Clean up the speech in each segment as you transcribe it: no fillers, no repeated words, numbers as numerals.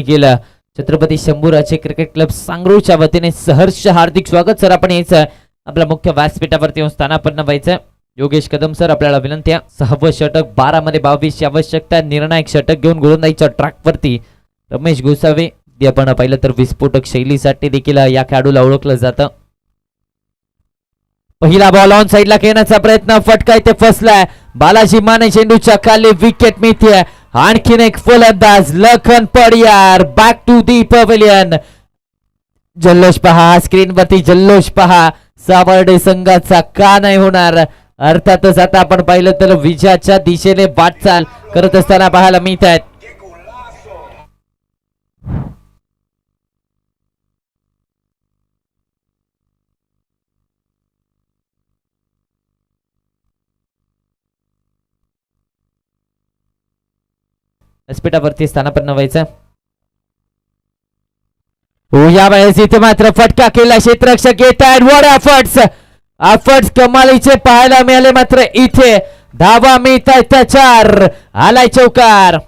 केलं Chhatrapati Shambhuraje cricket club सांगरूळच्या वतीने सहर्ष हार्दिक स्वागत सर. आपण यायचं आपल्या मुख्य व्यासपीठावरती येऊन स्थानापन्न व्हायचं. योगेश कदम सर आपल्याला विनंती आहे. 6वं षटक 12 मध्ये 22 आवश्यकता निर्णायक षटक घेऊन गोलंदाजीच्या ट्रॅकवरती रमेश गोसावे. आपण पाहिलं तर विस्फोटक शैलीसाठी देखील या खेळाडूला ओळखलं जातं. पहिला बॉल ऑन साइडला खेळण्याचा प्रयत्न फटका इथे फसलाय. बालाजी माने चेंडूच्या खाली विकेट मिळते. आणखीन एक फलंदाज Lakhan Padiyar back to the pavilion. जल्लोष पहा स्क्रीन वरती जल्लोष पहा. सावर्डे संघाचा का नाही होणार. अर्थातच आता आपण पाहिलं तर विजयाच्या दिशेने वाटचाल करत असताना पाहायला मिळत आहेत. व्यासपीठावरती स्थानापन्न व्हायचं. या वेळेस इथे मात्र फटका केला. क्षेत्ररक्षक येत आहेत. वॉट एफर्ट्स कमालीचे पाहायला मिळाले. मात्र इथे धावा मिळत आहेत 4. आलाय चौकार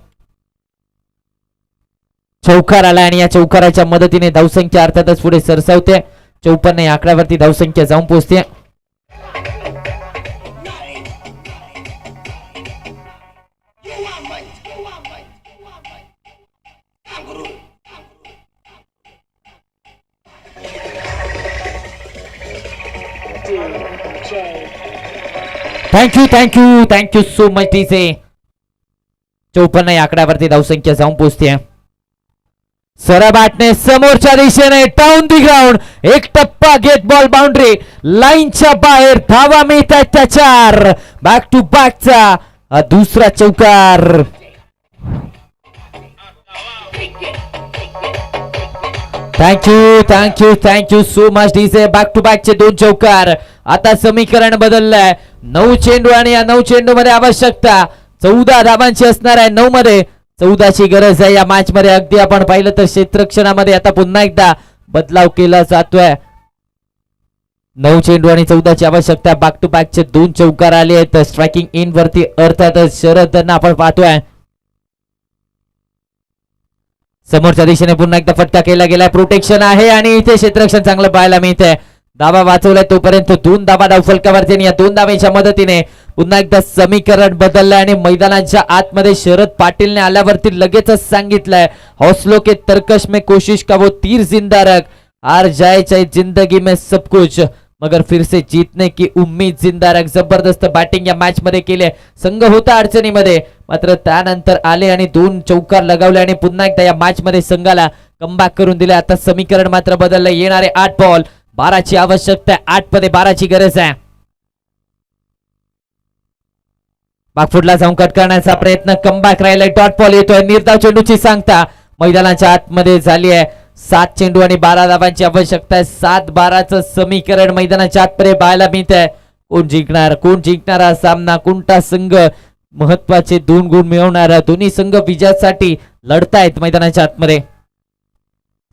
आलाय आणि या चौकाराच्या मदतीने धावसंख्या अर्थातच पुढे सरसावते. 54 या आकड्यावरती धावसंख्या जाऊन पोहोचते. Thank you so much टीसे. 54 या आकड्यावरती धावसंख्या जाऊन पोहोचते. सरबाटने समोरच्या दिशेने डाऊन दी ग्राउंड. एक टप्पा घेत बॉल बाउंड्री लाईनच्या बाहेर. धावा मिळत आहेत 4. बॅक टू बॅकचा दुसरा चौकार. Thank you so much DJ. Back to बॅकचे 2 चौकार. आता समीकरण बदललंय. 9 चेंडू आणि या 9 चेंडू मध्ये आवश्यकता 14 धावांची असणार आहे. 9 मध्ये 14ची गरज आहे या मॅच मध्ये. अगदी आपण पाहिलं तर क्षेत्ररक्षणामध्ये आता पुन्हा एकदा बदलाव केला जातोय. 9 चेंडू आणि 14ची आवश्यकता. बॅक टू बॅकचे 2 चौकार आले आहेत. स्ट्रायकिंग इन वरती अर्थातच शरद आपण पाहतोय. समोरच्या दिशेने पुन्हा एकदा फटका केला गेलाय. प्रोटेक्शन आहे आणि इथे क्षेत्ररक्षण चांगलं पाहायला मिळतंय. धावा वाचवलाय तोपर्यंत 2 धावा धावफलकावरती. या 2 धावेच्या मदतीने पुन्हा एकदा समीकरण बदललंय आणि मैदानाच्या आतमध्ये शरद पाटीलने आल्यावरती लगेचच सांगितलंय हौसलों के तरकश में कोशिश का वो तीर जिंदा रख. हार जाए चाहे जिंदगी में सब कुछ मगर फिर से जीतने की उम्मीद जिंदा रख. जबरदस्त बॅटिंग या मॅच मध्ये केले. संघ होता अडचणीमध्ये मात्र त्यानंतर आले आणि 2 चौकार लगावले आणि पुन्हा एकदा या मॅच मध्ये संघाला कमबॅक करून दिले. आता समीकरण मात्र बदललं. येणारे 8 बॉल 12ची आवश्यकता आहे. 8 मध्ये 12ची गरज आहे. बागफुटला जाऊन कट करण्याचा प्रयत्न. कमबॅक राहिलाय. डॉट बॉल येतोय. निर्धाव चेंडूची सांगता मैदानाच्या आतमध्ये झाली आहे. 7 चेंडू आणि 12 धावांची आवश्यकता आहे. 7-12चं समीकरण मैदानाच्या आतमध्ये पाहायला मिळत आहे. कोण जिंकणार हा सामना. कोणता संघ महत्वाचे 2 गुण मिळवणार. दोन्ही संघ विजयासाठी लढतायत मैदानाच्या आतमध्ये.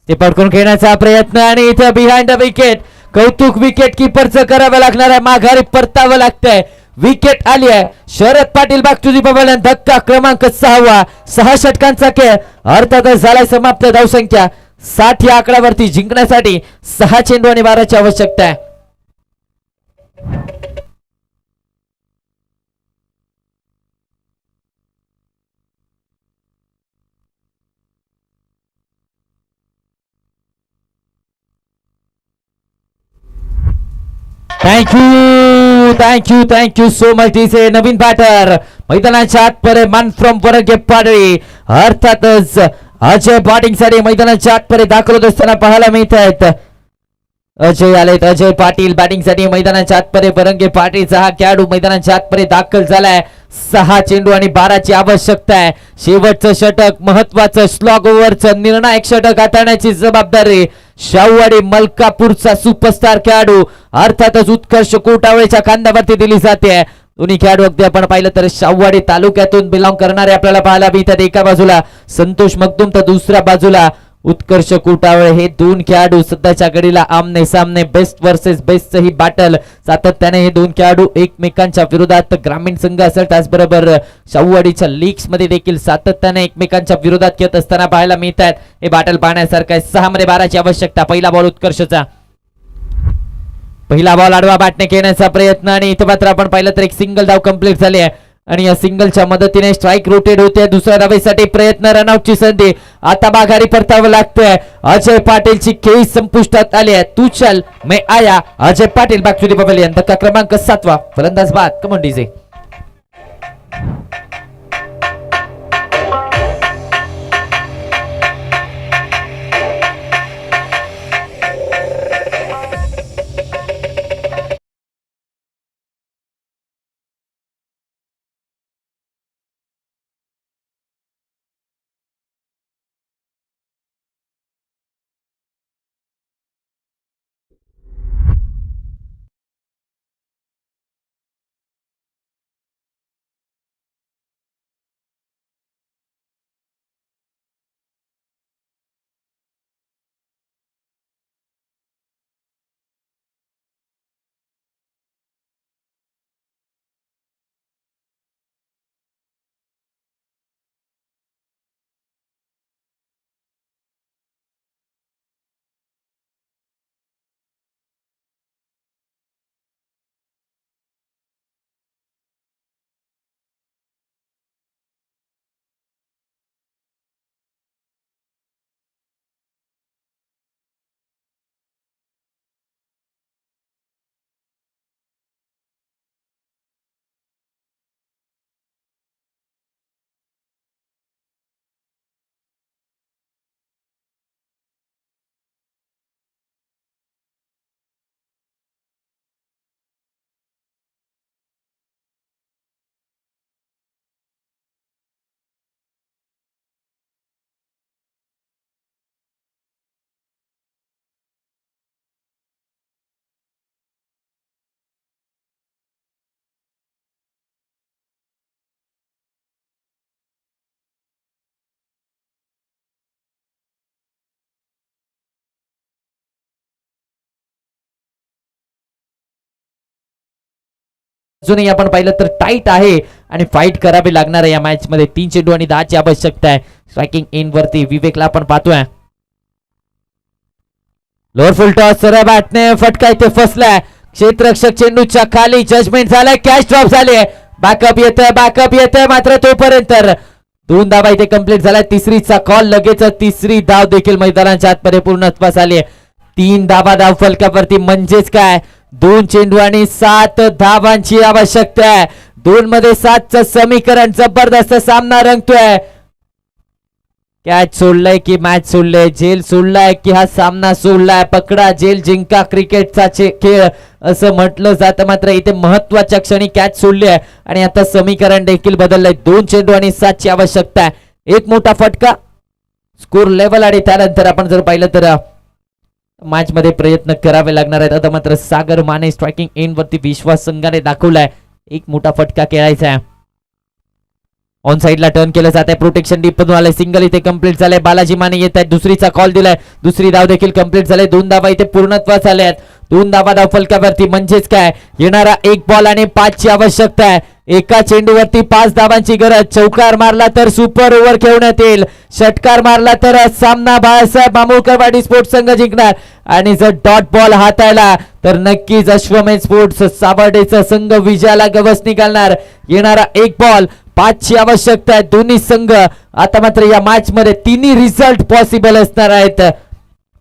ते पडकून खेळण्याचा प्रयत्न आणि इथे बिहाइंड द विकेट. कौतुक विकेट किपरचं करावं लागणार आहे. माघारी परतावं लागतंय. विकेट आली आहे. Sharad Patil back to the pavilion. धक्का क्रमांक 6वा. 6 षटकांचा खेळ अर्थातच झालाय समाप्त. धावसंख्या 60 या आकड्यावरती जिंकण्यासाठी 6 चेंडू आणि 12ची आवश्यकता आहे. Thank you so much DJ. नवीन बॅटर मैदानाच्या आतपर्यंत मन फ्रॉम परगे पाडळी. अर्थातच अजय बॅटिंग साठी मैदानाच्या आतपर्यंत दाखल होत असताना पाहायला मिळत आहेत. अजय आलेत. अजय पाटील बॅटिंग साठी मैदानाच्या आतपर्यंत. परंगे पाटीलचा हा खेळाडू मैदानाच्या आतपर्यंत दाखल झालाय. 6 चेंडू आणि 12ची आवश्यकता आहे. शेवटचं षटक महत्वाचं स्लॉग ओव्हरचं निर्णायक षटक हाताळण्याची जबाबदारी शाहूवाडी मलकापूरचा सुपरस्टार खेळाडू अर्थातच उत्कर्ष कोटावळेच्या खांद्यावरती दिली जाते. दोन्ही खेळाडू अगदी आपण पाहिलं तर शाहूवाडी तालुक्यातून बिलॉंग करणारे आपल्याला पाहायला मिळतात. एका बाजूला संतोष मगदूम तर दुसऱ्या बाजूला उत्कर्ष कुटावळे हे दोन खेळाडू सध्याच्या घडीला आमने सामने बेस्ट वर्सेस बेस्ट ही बॅटल सातत्याने हे दोन खेळाडू एकमेकांच्या विरोधात ग्रामीण संघ असेल त्याचबरोबर शाहूवाडीच्या लीग्स मध्ये देखील सातत्याने एकमेकांच्या विरोधात खेळत असताना पाहायला मिळत आहेत. हे बॅटल पाहण्यासारखं आहे. 6 मध्ये 12 ची आवश्यकता. पहिला बॉल उत्कर्षचा. पहिला बॉल आडवा बॅटने खेळण्याचा प्रयत्न आणि इथं मात्र आपण पाहिलं तर एक सिंगल धाव कंप्लीट झाली आहे आणि या सिंगलच्या मदतीने स्ट्राईक रोटेट होते. दुसऱ्या धावेसाठी प्रयत्न, रनआउटची संधी. आता माघारी परतावं लागतंय. अजय पाटीलची खेळी संपुष्टात आली आहे. तू चल मैं आया. Ajay Patil back to the pavilion. धक्का क्रमांक 7 फलंदाज बाद. Come on DJ. अजूनही आपण पाहिलं तर टाईट आहे आणि फाईट करावी लागणार आहे या मॅच मध्ये. 3 चेंडू आणि 10 ची आवश्यकता आहे. स्ट्रायकिंग इन वरती विवेकला आपण पाहतोय. लोअर फुल टॉस. सरळ बॅटने फटका इथे फसलाय. क्षेत्ररक्षक चेंडूच्या खाली. जजमेंट झालाय. कॅच ड्रॉप झाली आहे. बॅकअप येतोय मात्र तोपर्यंत 2 धावा इथे कंप्लीट झाल्या. तिसरीचा कॉल. लगेच तिसरी धाव देखील मैदानाच्या आतमध्ये पूर्णत्वास आली आहे. 3 धावा धाव फलकावरती. म्हणजेच काय 2 चेंडू आणि 7 धावांची आवश्यकता आहे. 2 मध्ये 7 चं समीकरण. जबरदस्त सामना रंगतोय. कॅच सोडलाय की मॅच सोडलाय, जेल सोडलाय की हा सामना सोडलाय. पकडा जेल जिंका क्रिकेटचा खेळ असं म्हटलं जातं. मात्र इथे महत्वाच्या क्षणी कॅच सोडली आहे आणि आता समीकरण देखील बदललंय. 2 चेंडू आणि 7 ची आवश्यकता आहे. एक मोठा फटका. स्कोर लेवल आणि त्यानंतर आपण जर पाहिलं तर मॅच मध्ये प्रयत्न करावे लागणार आहेत. आता मात्र सागर माने स्ट्रायकिंग एंड वरती विश्वास संघाने दाखवलाय. एक मोठा फटका खेळायचा आहे. ऑन साइडला टर्न केलं जात आहे. प्रोटेक्शन डीप मधून आलंय. सिंगल इथे कंप्लीट झालंय. बालाजी माने येत आहेत. दुसरीचा कॉल दिलाय. दुसरी धाव देखील कंप्लीट झाले. 2 धावा इथे पूर्णत्वास आल्या आहेत. 2 धावा धाव फलकावरती. म्हणजेच काय येणारा 1 बॉल आणि 5 ची आवश्यकता आहे. एका चेंडूवरती 5 धावांची गरज. चौकार मारला तर सुपर ओव्हर खेळण्यात येईल. षटकार मारला तर सामना बाळासाहेब मामुळकरवाडी स्पोर्ट्स संघ जिंकणार आणि जर डॉट बॉल हाताळला तर नक्कीच अश्वमेध स्पोर्ट्स सावर्डेचा संघ विजयाला गवस निघालणार. येणारा 1 बॉल 5 ची आवश्यकता आहे. दोन्ही संघ आता मात्र या मॅच मध्ये तिन्ही रिझल्ट पॉसिबल असणार आहेत.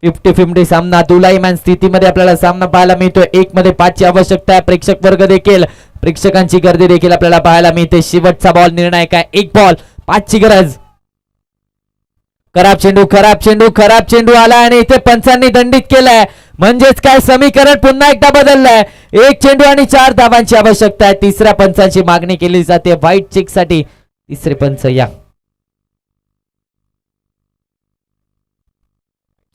50-50 सामना दुलाईमान स्थितीमध्ये आपल्याला सामना पाहायला मिळतोय. 1 मध्ये 5 ची आवश्यकता आहे. प्रेक्षक वर्ग देखील प्रेक्षकांची गर्दी देखील आपल्याला पाहायला मिळते. शेवटचा बॉल निर्णायक आहे. 1 बॉल 5 ची गरज. खराब चेंडू आला आणि इथे पंचांनी दंडित केलाय. म्हणजेच काय समीकरण पुन्हा एकदा बदललंय. 1 चेंडू आणि 4 धावांची आवश्यकता आहे. तिसऱ्या पंचांची मागणी केली जाते. व्हाईट चेक साठी तिसरे पंच या.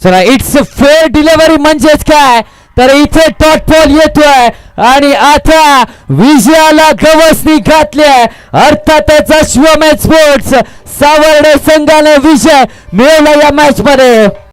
चला इट्स फेअर डिलिव्हरी. म्हणजेच काय तर इथे डॉट बॉल येतोय आणि आता विजयाला गवसणी घातली आहे. अर्थातच अश्वमेध स्पोर्ट्स सावर्डे संघाने विजय मिळवला या मॅच मध्ये.